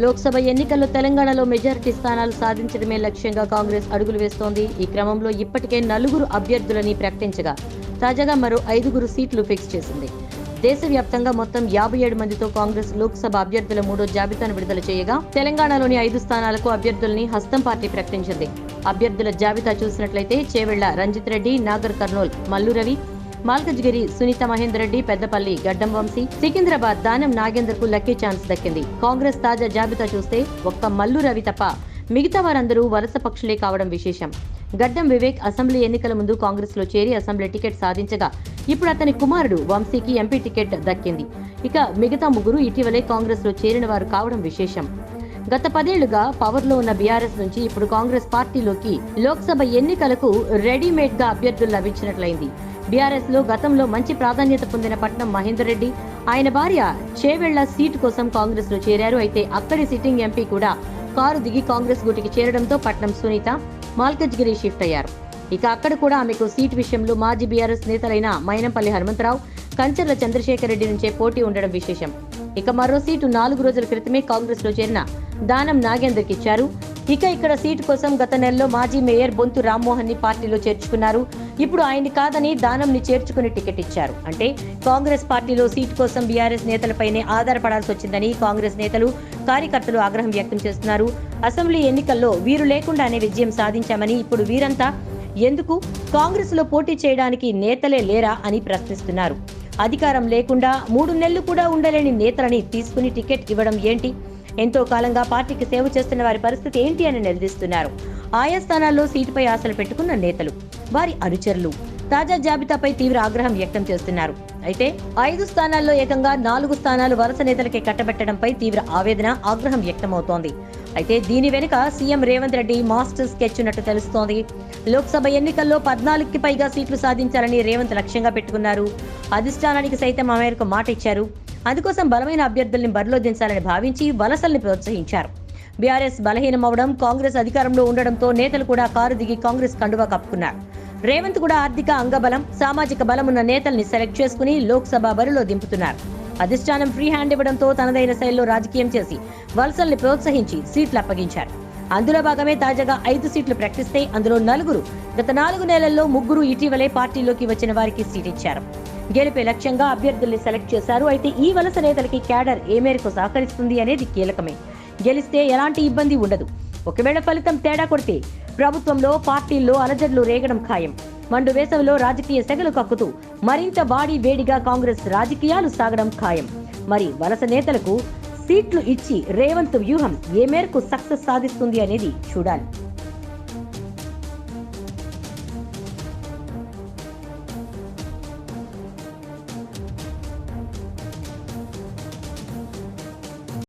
లోక్సభ ఎన్నికల్లో తెలంగాణలో మెజారిటీ స్థానాలు సాధించడమే లక్ష్యంగా కాంగ్రెస్ అడుగులు వేస్తోంది. ఈ క్రమంలో ఇప్పటికే 4 అభ్యర్థులని ప్రకటించగా తాజాగా మరో 5 సీట్లు ఫిక్స్ చేసింది. దేశవ్యాప్తంగా మొత్తం 57 మందితో కాంగ్రెస్ లోక్సభ అభ్యర్థుల 3వ జాబితాను విడుదల చేయగా తెలంగాణలోని 5 స్థానాలకు అభ్యర్థుల్ని హస్తం పార్టీ ప్రకటించింది. అభ్యర్థుల జాబితా చూసినట్లయితే చేవెళ్ల రంజిత్ రెడ్డి, నాగర్ కర్నూల్ మల్లు రవి, మాల్కజ్గిరి సునీత మహేందర్ రెడ్డి, పెద్దపల్లి గడ్డం వంశీ, సికింద్రాబాద్ దానం నాగేందర్ కు లక్కీ ఛాన్స్ దక్కింది. కాంగ్రెస్ తాజా జాబితా చూస్తే ఒక్క మల్లు రవి తప్ప మిగతా వారందరూ వలస పక్షులే కావడం విశేషం. గడ్డం వివేక్ అసెంబ్లీ ఎన్నికల ముందు కాంగ్రెస్ లో చేరి అసెంబ్లీ టికెట్ సాధించగా ఇప్పుడు అతని కుమారుడు వంశీకి ఎంపీ టికెట్ దక్కింది. ఇక మిగతా 3 ఇటీవలే కాంగ్రెస్ లో చేరిన వారు కావడం విశేషం. గత 10 ఏళ్లుగా పవర్ లో ఉన్న బీఆర్ఎస్ నుంచి ఇప్పుడు కాంగ్రెస్ పార్టీలోకి లోక్సభ ఎన్నికలకు రెడీమేడ్ గా అభ్యర్థులు లభించినట్లయింది. బీఆర్ఎస్ లో గతంలో మంచి ప్రాధాన్యత పొందిన పట్నం మహేందర్ రెడ్డి, ఆయన భార్య చేవెళ్ల సీటు కోసం కాంగ్రెస్ లో చేరారు. అయితే అక్కడి సిట్టింగ్ ఎంపీ కూడా కారు దిగి కాంగ్రెస్ గూటికి చేరడంతో పట్నం సునీత మాల్కజ్గిరి షిఫ్ట్ అయ్యారు. ఇక అక్కడ కూడా ఆమెకు సీటు విషయంలో మాజీ బీఆర్ఎస్ నేతలైన మైనంపల్లి హనుమంతరావు, కంచర్ల చంద్రశేఖర్ రెడ్డి నుంచే పోటీ ఉండడం విశేషం. ఇక మరో సీటు 4 రోజుల క్రితమే కాంగ్రెస్ లో చేరిన దానం నాగేందర్కి ఇచ్చారు. ఇక ఇక్కడ సీటు కోసం గత నెలలో మాజీ మేయర్ బొంతు రామ్మోహన్ ని పార్టీలో చేర్చుకున్నారు. ఇప్పుడు ఆయన్ని కాదని దానంని చేర్చుకుని టికెట్ ఇచ్చారు. అంటే కాంగ్రెస్ పార్టీలో సీటు కోసం బీఆర్ఎస్ నేతలపైనే ఆధారపడాల్సి వచ్చిందని కాంగ్రెస్ నేతలు, కార్యకర్తలు ఆగ్రహం వ్యక్తం చేస్తున్నారు. అసెంబ్లీ ఎన్నికల్లో వీరు లేకుండానే విజయం సాధించామని ఇప్పుడు వీరంతా ఎందుకు కాంగ్రెస్ లో పోటీ చేయడానికి నేతలే లేరా అని ప్రశ్నిస్తున్నారు. అధికారం లేకుండా 3 నెలలు కూడా ఉండలేని నేతలని తీసుకుని టికెట్ ఇవ్వడం ఏంటి? ఎంతో కాలంగా పార్టీకి సేవ చేస్తున్న వారి పరిస్థితి ఏంటి అని నిలదీస్తున్నారు. ఆయా స్థానాల్లో సీటుపై ఆశలు పెట్టుకున్న నేతలు, వారి అనుచరులు తాజా జాబితాపై తీవ్ర ఆగ్రహం వ్యక్తం చేస్తున్నారు. అయితే 5 స్థానాల్లో ఏకంగా 4 స్థానాలు వలస నేతలకే కట్టబెట్టడంపై తీవ్ర ఆవేదన, ఆగ్రహం వ్యక్తమవుతోంది. అయితే దీని వెనుక CM Revanth Reddy master sketch ఉన్నట్టు తెలుస్తోంది. లోక్సభ ఎన్నికల్లో 14కి పైగా సీట్లు సాధించాలని రేవంత్ లక్ష్యంగా పెట్టుకున్నారు. అధిష్టానానికి సైతం ఆ మేరకు మాట ఇచ్చారు. అందుకోసం బలమైన అభ్యర్థుల్ని బరిలో దించాలని భావించి వలసల్ని ప్రోత్సహించారు. బీఆర్ఎస్ బలహీనమవడం, కాంగ్రెస్ అధికారంలో ఉండడంతో నేతలు కూడా కారు దిగి కాంగ్రెస్ కండువా కప్పుకున్నారు. రేవంత్ కూడా ఆర్థిక, అంగబలం, సామాజిక బలం ఉన్న నేతల్ని సెలెక్ట్ చేసుకుని లోక్సభ బరిలో దింపుతున్నారు. అధిష్టానం ఫ్రీ హ్యాండ్ ఇవ్వడంతో తనదైన శైలిలో రాజకీయం చేసి వలసల్ని ప్రోత్సహించి సీట్లు అప్పగించారు. అందులో భాగమే తాజాగా 5 సీట్లు ప్రకటిస్తే అందులో 4 గత 4 నెలల్లో 3 ఇటీవలే పార్టీలోకి వచ్చిన వారికి సీట్ ఇచ్చారు. గెలిపే లక్ష్యంగా అభ్యర్థుల్ని సెలెక్ట్ చేశారు. అయితే ఈ వలస నేతలకి క్యాడర్ ఏ మేరకు సహకరిస్తుంది అనేది కీలకమే. గెలిస్తే ఎలాంటి ఇబ్బంది ఉండదు. ఒకవేళ ఫలితం తేడా కొడితే ప్రభుత్వంలో, పార్టీల్లో అలజడులు రేగడం ఖాయం. మండు వేసవిలో రాజకీయ సెగలు కక్కుతూ మరింత వాడి వేడిగా కాంగ్రెస్ రాజకీయాలు సాగడం ఖాయం. మరి వలస నేతలకు సీట్లు ఇచ్చి రేవంత్ వ్యూహం ఏ మేరకు సక్సెస్ సాధిస్తుంది అనేది చూడాలి.